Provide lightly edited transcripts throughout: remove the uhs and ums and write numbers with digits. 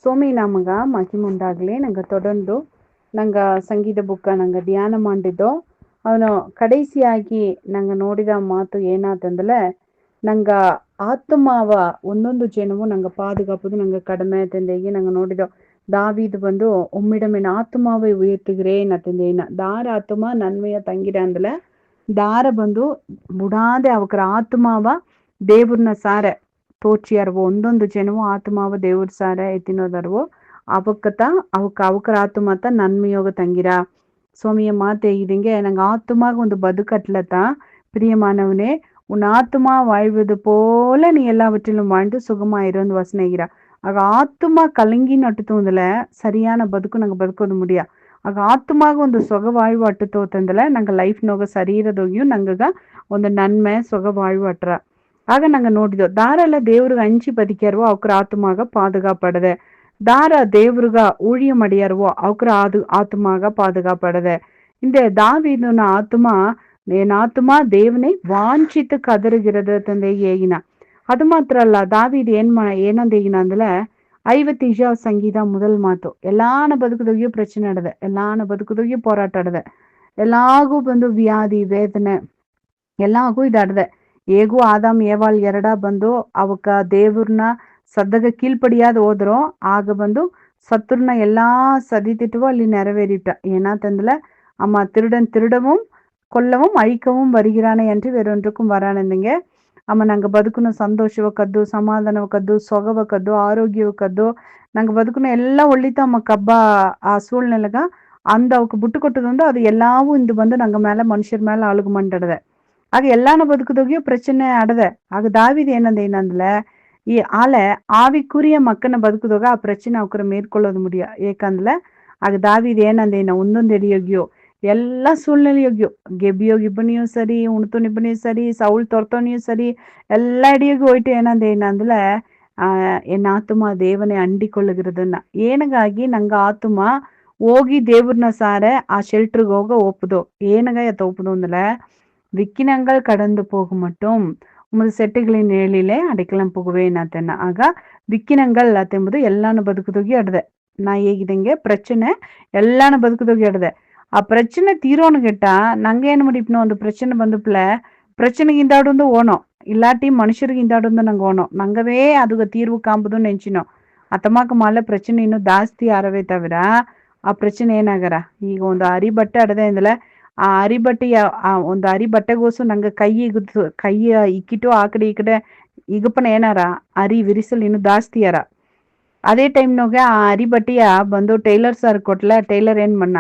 ಸೋಮಿ ನಮಗ ಮಹಿಮುಂದಾಗ್ಲಿ. ನಂಗೆ தொடர்ந்து ನಂಗೆ ಸಂಗೀತ ಬುಕ್ಕ ನಂಗೆ ಧ್ಯಾನ ಮಾಡಿದ್ದು ಅವನು ಕಡೆಸಿಯಾಗಿ ನಂಗೆ ನೋಡಿದ ಮಾತು ಏನಾತಂದ್ರೆ ನಂಗೆ ಆತ್ಮಾವ ಒಂದೊಂದು ಜನವು ನಂಗೆ பாதுகாப்பது ನಂಗೆ ಕಡಿಮೆ ತಂದೆಗೆ ನಂಗೆ ನೋಡಿದ தாவீது ಬಂದು உம்மிடம் என் ஆத்துமாவை உயர்த்துகிறேன் அத்தந்தேன தார ஆத்துமா நன்மைய தங்கிடாந்தல தார ಬಂದು ಬಿಡಾದೆ ಅವಕರ ಆತ್ಮಾವ ದೇವ್ರನ್ನ ಸಾರೆ ತೋಚಿಯಾರವು ಒಂದೊಂದು ಜನವು ಆತ್ಮಾವ ದೇವ್ರ ಸಾರೆ ಎತ್ತಿನೋದರ್ವು ಅವಕ್ಕತ ಅವಕರ ಆತ್ಮತ நன்மையோக தங்கிரா. சுவாமிய மாத்தே இதுங்க நாங்க ஆத்துமாக ಒಂದು ಬದುಕಟ್ಲತ பிரியமானவனே உன் ஆத்துமா வாழ்வது போல நீ எல்லாவற்றிலும் வாழ்ந்து சுகமாயிருந்து வசனைகிறா. ಆಗ ಆತ್ಮ ಕಲಂಗಿ ನಟ್ಟುತ್ತಂದಲ ಸರಿಯಾನ ಬದುಕು ನಂಗೆ ಬದುಕೋದು ಮುಡಿಯ ಆಗ ಆತ್ಮಾಗ ಒಂದು ಸೊಗವಾழ்வு ಅಟ್ಟುತ್ತಂದಲ ನಂಗೆ ಲೈಫ್ನಾಗ ಶರೀರದೋಗಿಯೂ ನಂಗಗ ಒಂದು ನನ್ಮೆ ಸೊಗವಾழ்வு ಅಟ್ರ ಆಗ ನಂಗೆ ನೋಡಿದೋ ದಾರೆಲ್ಲ ದೇವ್ರಿಗೆ ಹಂಚಿ ಬದುಕ್ಯಾರವೋ ಅವ್ರ ಆತ್ಮಾಗ பாதுகாப்படದೆ ದಾರ ದೇವ್ರಿಗ ஊழியம் அடியாரவோ ಅವ್ರ ஆத்மாக பாதுகாப்படದೆ இந்த தாவீதுன ஆத்மா என் ஆத்மா தேவனை வாஞ்சித்து கதறுகிறது ತಂದೆ ಏಗಿನ ಅದು ಮಾತ್ರ ಅಲ್ಲ ದಾವೀದ್ ಏನಂದೇಗಿನ ಅಂದ್ರೆ 50 ಸಂಗೀತ முதல் ಮಾತು ಎಲ್ಲಾನ ಬದುಕದೋಗಿಯೂ ಪ್ರಶ್ನೆ ಆಡದೆ ಎಲ್ಲಾನ ಬದುಕದೋಗಿಯೂ போராಟ ಆಡದೆ ಎಲ್ಲಾಗೂ ಬಂದು ವ್ಯಾಧಿ ವೇದನೆ ಎಲ್ಲಾಗೂ ಇದಾಡದೆ ಹೇಗೂ ಆದಾಮ್ ಏವಾಳ್ ಎರಡ ಬಂದು ಅವಕ್ಕ ದೇವ್ರನ್ನ ಸದ್ದಗ ಕೀಳ್ಪಡಿಯಾದ ಹೋದ್ರು ಆಗ ಬಂದು சத்துருன எல்லா சதித்திட்டுவோ ಅಲ್ಲಿ நிறைவேறிட்ட ஏனாத்தந்துல அம்மா திருடன் திருடவும் கொல்லவும் அழிக்கவும் வருகிறானே என்று வேறொன்றுக்கும் வரானಂದಂಗೆ ಅಮ್ಮ ನಂಗೆ ಬದುಕುನ ಸಂತೋಷವ ಕದ್ದು ಸಮಾಧಾನವ ಕದ್ದು ಸೊಗವ ಕದ್ದು ಆರೋಗ್ಯವ ಕದ್ದು ನಂಗೆ ಬದುಕುನ ಎಲ್ಲ ಒಳ್ಳಿತ ಅಮ್ಮ ಕಬ್ಬ ಆ ಸೂಳ್ನೆಲಗ ಅಂದ ಅವಕ್ಕೆ ಬಿಟ್ಟು ಕೊಟ್ಟದುಂಡು ಅದು ಎಲ್ಲಾವು ಇಂದು ಬಂದು ನಂಗೆ ಮೇಲೆ ಮನುಷ್ಯರ ಮೇಲೆ ಅಳುಗು ಮಂಡಡದೆ ಆಗ எல்லான ಬದುಕದೋಗಿಯೂ பிரச்சனை ಆಡದೆ ಆಗ தாவீது ಏನಂದೇನಂದ್ಲ ಈ ಆಲೆ ಆವಿக்குரிய ಮಕ್ಕನ ಬದುಕದಾಗ ಆ ಪ್ರಶ್ನೆ ಅವಕರ ಮೇರ್ಕೊಳ್ಳೋದು ಮುಡಿಯ ಏಕಂದ್ರೆ ಆಗ தாவீது ಏನಂದೇನ ಒಂದೊಂದು ಎಡಿಯೋಗಿಯೋ ಎಲ್ಲ ಸೂಳ್ನೆಲಿಯೋಗ್ಯೋ ಗೆಬಿಯೋಗಿಬ್ಬನಿಯೂ ಸರಿ ಉಣ್ತುನಿಬ್ಬನಿಯೂ ಸರಿ ಸೌಳ್ ತೊರ್ತೋನಿಯೂ ಸರಿ ಎಲ್ಲ ಅಡಿಯೋಗಿ ಹೋಯ್ತು ಏನಂದೇನಂದ್ರೆ என் ஆத்துமா தேவனை அண்டி கொள்ளுகிறதுன்னா ஏனಗಾಗಿ ನಂಗೆ ಆತ್ಮ ಹೋಗಿ ದೇವ್ರನ್ನ ಸಾರೆ ಆ ಶೆಲ್ಟರ್ಗೆ ಹೋಗ ಒಪ್ಪುದು ಏನಗ ಎತ್ತ ಒಪ್ಪುದು ಅಂದ್ರೆ விக்கினங்கள் கடந்து போகும் மட்டும் உமது செட்டுகளின் நிழலிலே அடைக்கலம் புகுவேன் ಅತನ್ನ ಆಗ ವಿಕ್ಕಿನಂಗಲ್ ಅತೆಂಬುದು ಎಲ್ಲಾನು ಬದುಕದೋಗಿ ಅಡದೆ ನಾ ಹೇಗಿದಂಗೆ பிரச்சனை எல்லானு ಬದುಕದೋಗಿ ಅಡದೆ ಆ பிரச்சனை தீரோன்னு கேட்டா நாங்க என்ன முடிப்போம் அந்த பிரச்சனை வந்துப்புல பிரச்சனைக்கு இந்தாடு ஓணும் இல்லாட்டி மனுஷருக்கு இந்தாடு நாங்க ஓணும் நாங்கவே அதுக்கு தீர்வு காம்புதுன்னு ನೆಂಚಿನோம் ಅತಮಾಕ ಮಾಲೆ ಪ್ರಚನೆ ಇನ್ನು ಜಾಸ್ತಿ ಆರವೇ ತವಿರ ಆ ಪ್ರಚನೆ ಏನಾಗರ ಈಗ ಒಂದು ಅರಿ ಬಟ್ಟೆ ಅಡದೆ ಅಂದಲೆ ಆ ಅರಿ ಬಟ್ಟೆಯ ಒಂದು ಅರಿ ಬಟ್ಟೆಗೋಸು ನಂಗೆ ಕೈ ಇಕ್ಕಿಟ್ಟು ಆ ಕಡೆ ಈ ಕಡೆ ಈಗಪ್ಪನ ಏನಾರ ಅರಿ ವಿರಿಸಲ್ ಇನ್ನು ಜಾಸ್ತಿ ಯಾರ ಅದೇ ಟೈಮ್ನಾಗ ಆ ಅರಿ ಬಟ್ಟೆಯ ಬಂದು ಟೈಲರ್ ಸರ್ ಕೊಟ್ಲ ಟೈಲರ್ ಏನ್ ಮಣ್ಣ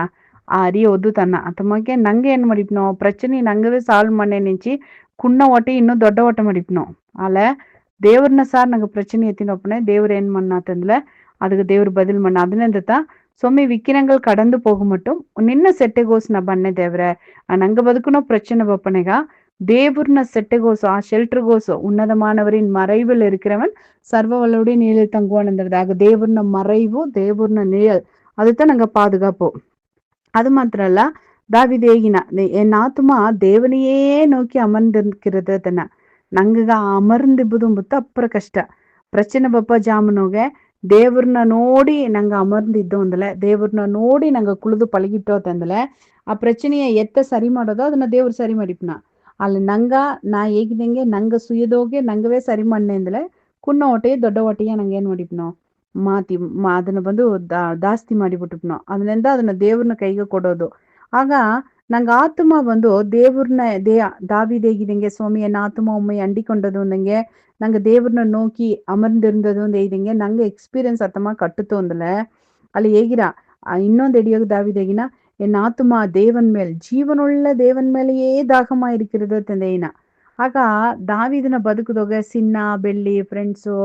ಆ ಅರಿ ಒದ್ದು ತನ್ನ ಅತಮಗೆ ನಂಗೆ ಏನ್ ಮಾಡಿಪ್ನೋ ಪ್ರಚನೆ ನಂಗವೇ ಸಾಲ್ವ್ ಮಣ್ಣೆ ನಿಂಚಿ ಕುಣ್ಣ ಒಟ್ಟಿ ಇನ್ನೂ ದೊಡ್ಡ ಒಟ್ಟ ಮಾಡಿಪ್ನೋ ಅಲ್ಲ ದೇವ್ರನ್ನ ಸಾರ್ ನಂಗೆ பிரச்சனை எத்தினோப்பனே தேவர் ஏன் பண்ணாத்ததுல அதுக்கு தேவர் பதில் பண்ண ಅದನ್ನೆಂದತ ಸೊಮ್ಮೆ ವಿಕ್ಕಿನಂಗಳು கடந்து போக மட்டும் ನಿನ್ನ ಸೆಟ್ಟೆಗೋಸ್ ನಾ ಬನ್ನೆ ದೇವ್ರೆ ನಂಗೆ ಬದುಕುನೋ பிரச்சனை ಬಪ್ಪನೆಗ தேவர்ன செட்டகோசு ஆ ஷெல்டர்கோசு உன்னதமானவரின் மறைவில் இருக்கிறவன் சர்வவல்லோடைய நிழல் தங்குவான்ங்கிறது ஆக தேவர்ன மறைவு தேவர்ன நிழல் அதுதான் நாங்க பாதுகாப்போம் அது மாத்திரம் இல்ல தாவீது ஏகின என் ஆத்துமா தேவனையே நோக்கி அமர்ந்திருக்கிறது ತನ್ನ ನಂಗಗ ಅಮರ್ಂದಿಬ್ಬುದು ಮುತ್ತ ಅಪ್ಪರ ಕಷ್ಟ ಪ್ರಚನೆ ಬಪ್ಪ ಜಾಮನೋಗೆ ದೇವ್ರನ್ನ ನೋಡಿ ನಂಗೆ ಅಮರ್ಂದಿದ್ದು ಅಂದಲೆ ದೇವ್ರನ್ನ ನೋಡಿ ನಂಗೆ ಕುಳಿದು ಪಳಗಿಟ್ಟೋತ ಅಂದಲೆ ಆ ಪ್ರಚನೆಯ ಎತ್ತ ಸರಿ ಮಾಡೋದು ಅದನ್ನ ದೇವ್ರು ಸರಿ ಮಾಡಿಪ್ನ ಅಲ್ಲಿ ನಂಗ ನಾ ಹೇಗಿದಂಗೆ ನಂಗೆ ಸುಯದೋಗೆ ನಂಗವೇ ಸರಿ ಮಣ್ಣೆ ಅಂದಲೆ ಕುಣ್ಣ ಹೊಟ್ಟೆಯ ದೊಡ್ಡ ಹೊಟ್ಟೆಯ ನಂಗೆ ಏನ್ ಮಾಡಿಪ್ನೋ ಅದನ್ನ ಬಂದು ಜಾಸ್ತಿ ಮಾಡಿಬಿಟ್ಬಿಟ್ನೋ ಅದರಿಂದ ಅದನ್ನ ದೇವ್ರನ್ನ ಕೈಗೆ ಕೊಡೋದು ಆಗ ನಂಗೆ ಆತ್ಮ ಬಂದು ದೇವ್ರನ್ನ தாவீது ಹೇಗಿದಂಗೆ ಸ್ವಾಮಿ ಎನ್ನ ಆತ್ಮ ಒಮ್ಮೆ ಅಂಡಿಕೊಂಡದು ಅಂದಂಗೆ ನಂಗೆ ದೇವ್ರನ್ನ ನೋಕಿ ಅಮರ್ந்திருந்தது ಅಂತ ಹೇಗಿದಂಗೆ ನಂಗೆ ಎಕ್ಸ್ಪೀರಿಯನ್ಸ್ ಅರ್ಥமா கட்டுத்து ಅಂದಲೆ ಅಲ್ಲಿ ಹೇಗಿರ ಇನ್ನೊಂದು ಎಡಿಯೋಗ தாவீது ಹೇಗಿನ என் ஆத்துமா தேவன் மேல் ஜீவனுள்ள தேவன் மேலேயே தாகமா இருக்கிறது ತಂದೆಯಿನ ಆಗ ದಾವೀದನ ಬದುಕದೋಗ ಸಿನ್ನ ಬೆಳ್ಳಿ ಫ್ರೆಂಡ್ಸು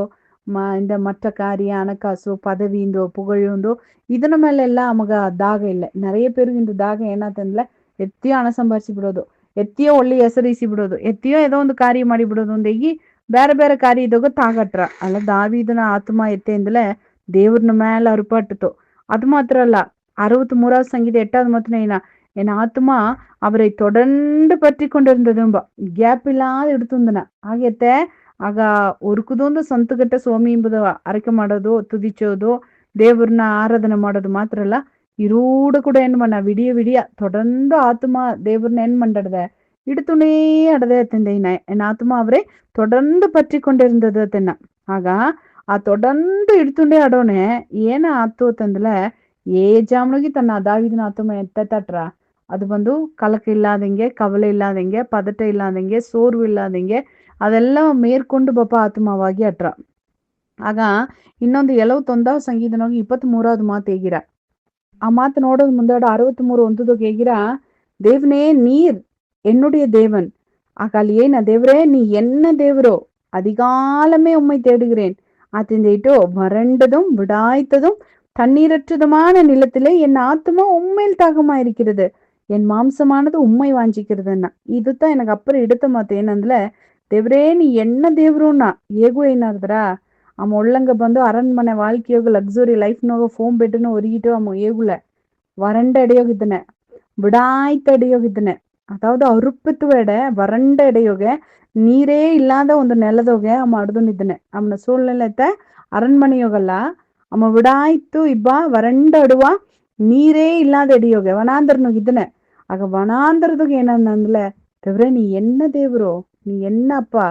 இந்த மற்ற காரிய ಹಣಕಾಸು பதவிಯಿಂದು புகழுಂದು ಇದನ್ನ ಮೇಲೆಲ್ಲ ನಮಗ ದಾಗ ಇಲ್ಲ நிறைய பேருக்கு இந்த தாக ಏನಾತಂದ್ರೆ ಎತ್ತಿಯೋ ಹಣ ಸಂಪಾದಿಸಿ ಬಿಡೋದು ಎತ್ತಿಯೋ ಒಳ್ಳೆ ಹೆಸರಿಸಿ ಬಿಡೋದು ಎತ್ತಿಯೋ ಏದೋ ಒಂದು ಕಾರ್ಯ ಮಾಡಿ ಬಿಡೋದು ಅಂದೇಗಿ ಬೇರೆ ಬೇರೆ ಕಾರ್ಯ ಇದಾಗ ತಾಗಟ್ರ ಅಲ್ಲ ದಾವೀದನ ಆತ್ಮ ಎತ್ತೆಂದಲೇ ದೇವ್ರನ ಮೇಲೆ ಅರುಪಟ್ಟಿತು அது மாத்திரம் இல்ல 63வது சங்கீத 8வது மத்தன என் ஆத்மா அவரை தொடர்ந்து பற்றி கொண்டிருந்ததும்ப ಗ್ಯಾಪ್ ಇಲ್ಲದೆ ಇಡ್ತುಂದನ ಹಾಗೆತ್ತೆ ಆಗ ಒರುಕುದೊಂದು ಸಂತುಗಟ್ಟ ಸ್ವಾಮಿ ಎಂಬುದು ಅರಕೆ ಮಾಡೋದು ತುದಿಚೋದು ದೇವ್ರನ್ನ ಆರಾಧನೆ ಮಾಡೋದು ಮಾತ್ರ ಅಲ್ಲ, ಇರೋಡು ಕೂಡ ಏನ್ பண்ண விடிய விடிய தொடர்ந்து ஆத்துமா தேவர்னு என்ன பண்றது இடுத்துணே அடதே அத்தந்தேன என் ஆத்மா அவரே தொடர்ந்து பற்றி கொண்டிருந்தது ಅತನ್ನ ಆಗ ಆ தொடர்ந்து ಇಡ್ತುಂಡೆ ಅಡೋನೆ ಏನ ಆತು ಅಂತಂದ್ರೆ ಏ ಜಾಮನಿಗೆ ತನ್ನ ದಾವಿದನ ಆತ್ಮ ಎತ್ತಟ್ರ ಅದು ಬಂದು ಕಲಕ ಇಲ್ಲಾದಂಗೆ ಕವಲೆ ಇಲ್ಲಾದಂಗೆ ಪದಟ ಇಲ್ಲಾದಂಗೆ ಸೋರ್ವು ಇಲ್ಲಾದಂಗೆ ಅದೆಲ್ಲ ಮೇರ್ಕೊಂಡು ಬಪ್ಪ ಆತ್ಮವಾಗಿ ಅಟ್ರ ಆಗ ಇನ್ನೊಂದು 79వ ಸಂಗೀತನಾಗ 23வது ಮಾತು ಹೇಗಿರ ಆ ಮಾತು ನೋಡೋದು ಮುಂದಾಡ 63 ಒಂದದಕ್ಕೆ ಹೇಗಿರ தேவனே நீர் என்னுடைய தேவன் ஆகால் ஏன தேவரே நீ என்ன தேவரோ அதிகாலமே உம்மை தேடுகிறேன் அத்திந்திட்டோ வறண்டதும் விடாய்த்ததும் தண்ணீரற்றதுமான நிலத்திலே என் ஆத்மா உண்மையில் தாகமா இருக்கிறது என் மாம்சமானது உண்மை வாஞ்சிக்கிறதுன்னா இதுதான் எனக்கு அப்புறம் எடுத்த மாத்த ಏನಂದ್ರೆ ದೇವ್ರೇ ನೀ ಎನ್ನ ದೇವ್ರುನ್ನ ಹೇಗೂ ಏನಾದ್ರಾ ಅಮ್ಮ ಒಳ್ಳಂಗ ಬಂದು ಅರಣ್ಮನೆ வாழ்க்கையோಗ ಲಕ್ಸುರಿ ಲೈಫ್ನಾಗ ಫೋಮ್ ಬೆಡ್ನ ಒರಿಗಿಟ್ಟು ಅಮ್ಮ ಹೇಗುಲ வறண்ட இடையோகித்தன விடாய்த்த இடையோகித்தன அதாவது ಅರುಪ್ಪತ್ತು ಎಡೆ ವರಂಡ ಎಡೆಯೋಗೆ ನೀರೇ ಇಲ್ಲದ ಒಂದು ನೆಲದೋಗೆ ಅಮ್ಮ ಅಡ್ದೊಂದಿದ್ದಾನೆ ಅವನ ಸೂಳ್ನೆಲ್ಲತ್ತ ಅರಣ್ಮನೆಯೋಗಲ್ಲ ಅಮ್ಮ ವಿಡಾಯ್ತು ಇಬ್ಬ ವರಂಡ ಅಡುವ ನೀರೇ ಇಲ್ಲದ ಎಡೆಯೋಗೆ ವನಾಂದರನೋಗಿದ್ದಾನೆ ಆಗ ವನಾಂದರದಾಗ ಏನಂದ್ರೆ ದೇವ್ರೆ நீ என்ன தேவரோ நீ என்ன அப்பா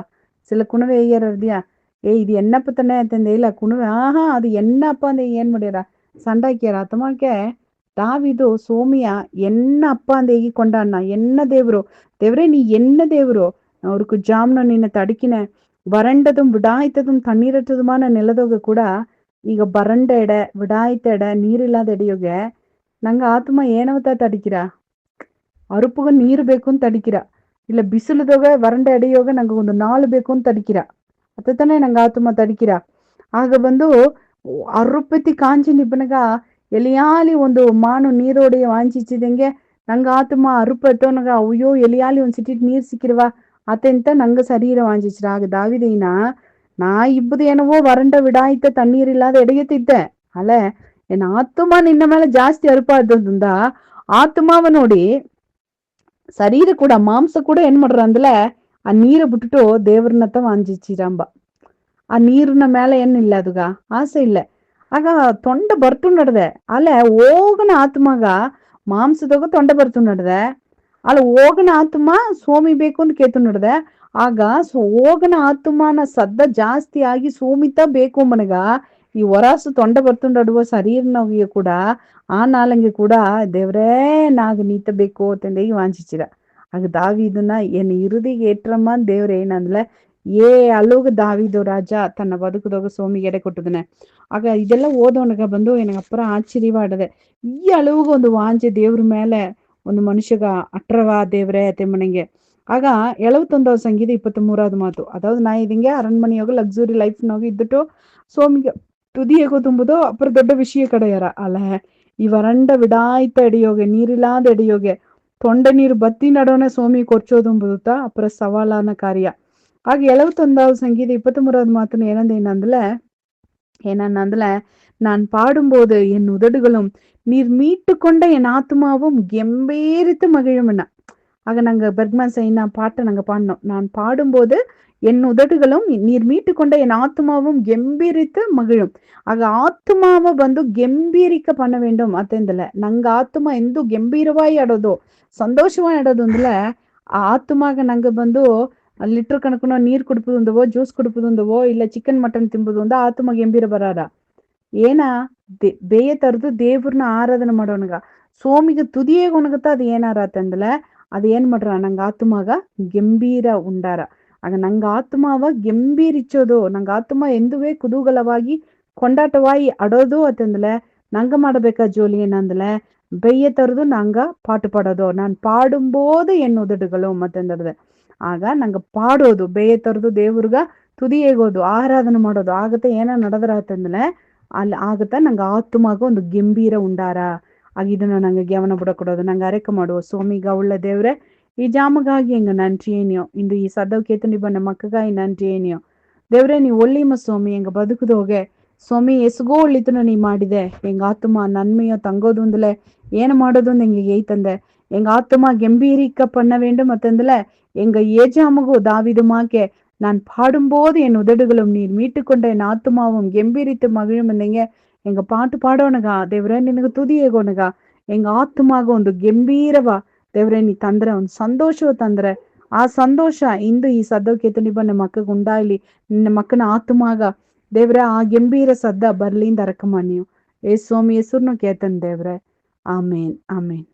சில குணவை ஐயறதியா இது என்னப்ப தானே ಅಂತಂದೆ ಇಲ್ಲ ಕುಣವೆ ಆಹಾ ಅದು என்னப்பா ಅಂದ್ರೆ ಏನ್ ಮಾಡ್ಯಾರ ಸಂಡಾಕ್ಯಾರ ಅತಮಾಕೆ தாவிதோ சோமியா என்ன அப்பா அந்த ஏகி கொண்டாடினா என்ன தேவரோ தேவரே நீ என்ன தேவரோ அவருக்கு ஜாம்ன ನಿನ್ನ ತಡಕಿನ வறண்டதும் விடாய்த்ததும் தண்ணீரற்றதுமான நிலதோக ಕೂಡ ಈಗ ಬರಂಡ ಎಡೆ ವಿಡಾಯ್ತ ಎಡೆ ನೀರಿಲ್ಲದ ಎಡೆಯೋಗೆ ನಂಗೆ ಆತ್ಮ ಏನವತ್ತ ತಡಿಕಿರ ಅರುಪುಗ ನೀರು ಬೇಕು ಅಂತ ತಡಿಕಿರ ಇಲ್ಲ ಬಿಸಿಲದೋಗ ವರಂಡ ಎಡೆಯೋಗ ನಂಗೆ ಒಂದು ನಾಳು ಬೇಕು ಅಂತ ತಡಿಕಿರ ಅತ್ತಾನೆ ನಂಗೆ ಆತ್ಮ ತಡಿಕಿರ ಆಗ ಬಂದು ಅರುಪತಿ ಕಾಂಚಿ ನಿಬ್ಬನಗ ಎಲಿಯಾಲಿ ಒಂದು ಮಾನು ನೀರೋடைய ವಾಂಚಿಸಿದಂಗೆ ನಂಗೆ ಆತ್ಮ ಅರುಪತ್ತೋನಗ ಅಯ್ಯೋ ಎಲಿಯಾಲಿ ಒಂದ್ ಸಿಟ್ಟಿಟ್ ನೀರ್ ಸಿಕ್ಕಿರುವ ಅತೆಂತ ನಂಗೆ ಶರೀರ ವಾಂಚಿಸಿರ ಆಗ ದಾವಿದೇನ ನಾ ಇಬ್ಬದು ಏನವೋ ವರಂಡ ವಿಡಾಯ್ತ ತಣ್ಣೀರ್ ಇಲ್ಲದ ಎಡೆಯುತ್ತಿದ್ದೆ ಅಲ್ಲೇ ಎನ್ ಆತ್ಮ ನಿನ್ನ ಮೇಲೆ ಜಾಸ್ತಿ ಅರುಪಾದ್ದಂದ ಆತ್ಮಾವ ನೋಡಿ ಶರೀರ ಕೂಡ ಮಾಂಸ ಕೂಡ ಏನ್ ಮಾಡ್ರ ಅಂದ್ಲೆ ಆ ನೀರು ಬಿட்டுட்டு ದೇವ್ರನ್ನತ್ತ ವಾಂಚಿಸಿರಂಬ ಆ ನೀರಿನ ಮೇಲೆ ಏನಿಲ್ಲ ಅದುಗ ಆಸೆ ಇಲ್ಲ ಆಗ ತೊಂಡ ಬರ್ತು ನಡ್ದೆ ಅಲ್ಲೇ ಹೋಗನ ಆತ್ಮಗ ಮಾಂಸದಾಗ ತೊಂಡ ಬರ್ತು ನಡ್ದೆ ಅಲ್ಲ ಹೋಗನ ಆತ್ಮ ಸೋಮಿ ಬೇಕು ಅಂತ ಕೇತು ನಡ್ದೆ ಆಗ ಹೋಗನ ಆತ್ಮನ ಸದ್ದ ಜಾಸ್ತಿ ಆಗಿ ಸೋಮಿತ ಬೇಕು ಮನಗ ಈ ಹೊರಾಸು ತೊಂಡ ಬರ್ತು ನಡುವ ಶರೀರನವಿಗೆ ಕೂಡ ಆ ನಾಲಂಗೆ ಕೂಡ ದೇವ್ರೇ ನಾಗ ನೀತ ಬೇಕು ಅಂತಂದೇ ವಾಂಚಿಸಿರ ಆಗ ದಾವಿದನ್ನ ಎನ್ ಇರುದಿಗೆ ಏಟ್ರಮ್ಮ ದೇವ್ರ ಏನಂದ್ಲೆ ಏ ಅಲ್ಲೋಗ ದಾವಿದು ರಾಜ ತನ್ನ ಬದುಕದೋಗ ಸೋಮಿಗೆ ಎಡೆ ಕೊಟ್ಟದನೆ ಆಗ ಇದೆಲ್ಲ ಓದೋನಗ ಬಂದು எனக்கு அப்புறம் ஆச்சரியவாடದೆ ಈ ಅಳುವಾಗ ಒಂದು ವಾಂಚೆ ದೇವ್ರ ಮೇಲೆ ಒಂದು ಮನುಷ್ಯಗ ಅಟ್ರವಾ ದೇವ್ರೇ ತೆಮ್ಮನಿಗೆ ಆಗ 71వ ಸಂಗೀತ 23வது ಮಾತು அதாவது நான் இதுங்க அரண்மனையோக ಲಕ್ಸುರಿ ಲೈಫ್ನಾಗ ಇದ್ದುಟ್ಟು ಸೋಮಿಗೆ ತುದಿಯೇಗೋ ತುಂಬುದು ಅப்புறம் ದೊಡ್ಡ ವಿಷಯ ಕಡೆಯರ ಅಲ್ಲ ಈ ವರಂಡ ವಿಡಾಯ್ತ ಎಡೆಯೋಗೆ ನೀರಿಲ್ಲದ ಎಡೆಯೋಗೆ ತೊಂಡ ನೀರು ಬತ್ತಿ ನಡೋನೆ ಸೋಮಿ ಕೊರ್ಚೋದುಂಬುದುತ್ತಾ ಅப்புறம் ಸವಾಲಾನ ಕಾರ್ಯ ಆಗ 71వ ಸಂಗீத 23வது மாத்துன்னு என்னந்தல நான் பாடும்போது என் உதடுகளும் நீர் மீட்டு கொண்ட என் ஆத்மாவும் கெம்பீரித்து மகிழும் என்ன ஆக நாங்க பெர்க்மன் செய்யினா பாட்டை நாங்க பாடினோம் நான் பாடும்போது என் உதடுகளும் நீர் மீட்டு கொண்ட என் ஆத்மாவும் கெம்பீரித்து மகிழும் ಆಗ ಆತ್ಮಾವ ಬಂದು ಗೆಂಬೀರಿಕ ಪಣ್ಣ வேண்டும் ಅತ್ತೆಂದಲೆ ನಂಗ ಆತ್ಮ ಎಂದು ಗೆಂಭೀರವಾಗಿ ಆಡೋದು ಸಂತೋಷವಾಗಿ ಆಡೋದು ಅಂದಲೆ ಆ ಆತ್ಮಾಗ ನಂಗೆ ಬಂದು ಲಿಟರ್ ಕಣಕನ ನೀರ್ ಕುಡಿಪುದುಂದವೋ ಜ್ಯೂಸ್ ಕುಡಿಪುದುಂದವೋ ಇಲ್ಲ ಚಿಕನ್ ಮಟನ್ ತಿಂಬುದು ಅಂದ ಆತ್ಮ ಗೆಂಭೀರ ಬರಾರ ಏನ ಬೇಯ ತರದು ದೇವ್ರನ್ನ ಆರಾಧನೆ ಮಾಡೋನಗ ಸೋಮಿಗೆ ತುದಿಯೇ ಒಣಗುತ್ತ ಅದು ಏನಾರ ಅಂತಂದಲೆ ಅದು ಏನ್ ಮಾಡ್ರ ನಂಗ ಆತ್ಮಾಗ ಗೆಂಭೀರ ಉಂಡಾರ ಆಗ ನಂಗ ಆತ್ಮಾವ ಗೆಂಭೀರಿಚ್ಚೋದು ನಂಗ ಆತ್ಮ ಎಂದುವೇ ಕುತೂಹಲವಾಗಿ ಕೊಂಡಾಟವಾಗಿ ಅಡೋದು ಅಂತಂದಲೆ ನಂಗ ಮಾಡಬೇಕಾ ಜೋಲಿ ಏನಂದಲೆ ಬೆಯ್ಯ ತರದು ನಂಗ ಪಾಟು ಪಾಡೋದು ನಾನು ಪಾಡುம்போது ಎನ್ ಉದಡುಗಳು ಮತ್ತಂದದೆ ಆಗ ನಂಗ ಪಾಡೋದು ಬೇಯ ತರದು ದೇವ್ರಗ ತುದಿ ಹೇಗೋದು ಆರಾಧನೆ ಮಾಡೋದು ಆಗತ್ತೆ ಏನ ನಡೆದ್ರ ಅಂತಂದ್ರೆ ಅಲ್ಲಿ ಆಗತ್ತ ನಂಗೆ ಆತ್ಮಗ ಒಂದು ಗೆಂಭೀರ ಉಂಡಾರ ಆಗ ಇದನ್ನ ನಂಗೆ ಗಮನ ಬಿಡ ಕೊಡೋದು ನಂಗೆ ಅರೆಕ ಮಾಡುವ ಸೋಮಿಗ ಉಳ್ಳ ದೇವ್ರೆ ಈ ಜಾಮಗಾಗಿ ಹೆಂಗ நன்றி ಏನಿಯೋ ಇಂದು ಈ ಸದ್ದವ್ ಕೇತನಿ ಬಣ್ಣ ಮಕ್ಕಗಾಗಿ நன்றி ಏನಿಯೋ ದೇವ್ರೆ ನೀ ಒಳ್ಳಿಮ ಸ್ವಾಮಿ ಹೆಂಗ ಬದುಕದೋಗೆ ಸ್ವಾಮಿ ಎಸ್ಗೋ ಒಳ್ಳಿತನ ನೀ ಮಾಡಿದೆ ಹೆಂಗ ಆತ್ಮ ನನ್ಮೆಯೋ ತಂಗೋದು ಅಂದಲೆ ಏನು ಮಾಡೋದು ಹೆಂಗೆ ಏಯ್ತಂದೆ ಹೆಂಗ ಆತ್ಮ ಗೆಂಭೀರಿಕ பண்ண வேண்டும் மத்தந்தல எங்க ஏஜாமுகு தாவிதுமாக்கே நான் பாடும்போது என் உதடுகளும் நீர் மீட்டுக்கொண்ட என் ஆத்மாவும் கெம்பீரித்து மகிழும் என்னங்க எங்க பாட்டு பாடோனுಗ ದೇವ್ರೆ ನಿನಗೆ ತುದಿಯೇಗೋನುಗ எங்க ஆத்துமாக ಒಂದು ಗಂಭೀರವ ದೇವ್ರೆ ನೀ ತಂದ್ರೆ ಒಂದು ಸಂತೋಷವ ತಂದ್ರೆ ಆ ಸಂತೋಷ ಇಂದು ಈ ಸದ್ದಕ್ಕೆ ತುಣಿಬ ನಮ್ಮ ಮಕ್ಕಳಿಗೆ ಉಂಡಾಯ್ಲಿ ನಿನ್ನ ಮಕ್ಕನ ಆತ್ಮಾಗ ದೇವ್ರೆ ಆ ಗಂಭೀರ ಸದ್ದ ಬರ್ಲಿಂದ ಅರಕಮ್ಮ ನೀವು ಏ ಸ್ವಾಮಿ ಹೆಸರುನು ಕೇತನ್ ದೇವ್ರೆ ಆಮೇನ್ ಆಮೇನ್.